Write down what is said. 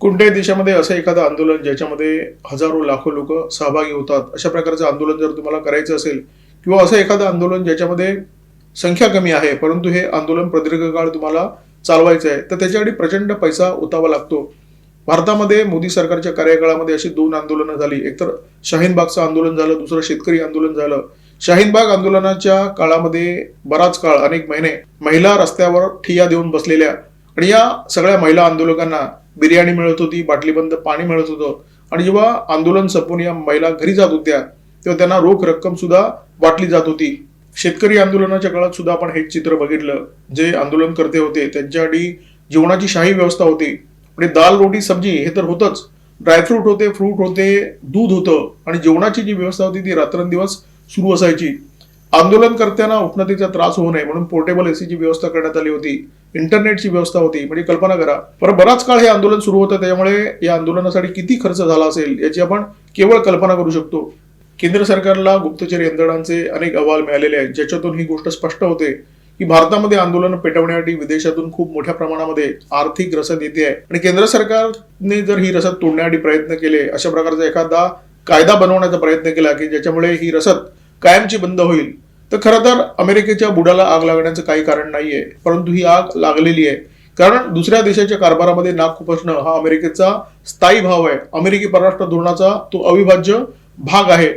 कोणत्याही देशामध्ये असं एखादं आंदोलन ज्याच्यामध्ये हजारो लाखो लोक सहभागी होतात, अशा प्रकारचं आंदोलन जर तुम्हाला करायचं असेल किंवा असं एखादं आंदोलन ज्याच्यामध्ये संख्या कमी आहे परंतु हे आंदोलन प्रदीर्घ काळ तुम्हाला चालवायचं आहे, तर त्याच्यासाठी प्रचंड पैसा ओतावा लागतो. भारतामध्ये मोदी सरकारच्या कार्यकाळामध्ये अशी दोन आंदोलनं झाली. एकतर शाहीनबागचं आंदोलन झालं, दुसरं शेतकरी आंदोलन झालं. शाहीनबाग आंदोलनाच्या काळामध्ये बराच काळ, अनेक महिने महिला रस्त्यावर ठिय्या देऊन बसलेल्या आणि या सगळ्या महिला आंदोलकांना बिर्याणी मिळत होती, बाटलीबंद पाणी मिळत होतं आणि जेव्हा आंदोलन संपून या महिला घरी जात होत्या तेव्हा त्यांना रोख रक्कम सुद्धा वाटली जात होती. शेतकरी आंदोलनाच्या काळात सुद्धा आपण हे चित्र बघितलं. जे आंदोलनकर्ते होते त्यांच्यासाठी जेवणाची शाही व्यवस्था होती. म्हणजे दाल रोटी सब्जी हे तर होतच, ड्रायफ्रूट होते, फ्रूट होते, दूध होतं आणि जेवणाची जी व्यवस्था होती ती रात्रंदिवस सुरू असायची. आंदोलनकर्त्यांना उष्णतेचा त्रास होऊ नये म्हणून पोर्टेबल एसीची व्यवस्था करण्यात आली होती, इंटरनेटची व्यवस्था होती. म्हणजे कल्पना करा, पण बराच काळ हे आंदोलन सुरू होतं, त्यामुळे या आंदोलनासाठी किती खर्च झाला असेल याची आपण केवळ कल्पना करू शकतो. केंद्र सरकारला गुप्तचर यंत्रणांचे अनेक अहवाल मिळालेले आहेत, ज्याच्यातून ही गोष्ट स्पष्ट होते की भारतामध्ये आंदोलन पेटवण्यासाठी विदेशातून खूप मोठ्या प्रमाणामध्ये आर्थिक रसद येते आहे आणि केंद्र सरकारने जर ही रसद तोडण्यासाठी प्रयत्न केले, अशा प्रकारचा एखादा कायदा बनवण्याचा प्रयत्न केला की ज्याच्यामुळे ही रसद कायमची बंद होईल, तर खरं तर अमेरिकेच्या बुडाला आग लागण्याचं काही कारण नाहीये. परंतु ही आग लागलेली आहे, कारण दुसऱ्या देशाच्या कारभारामध्ये नाक खुपसणं हा अमेरिकेचा स्थायी भाव आहे. अमेरिकी परराष्ट्र धोरणाचा तो अविभाज्य भाग आहे.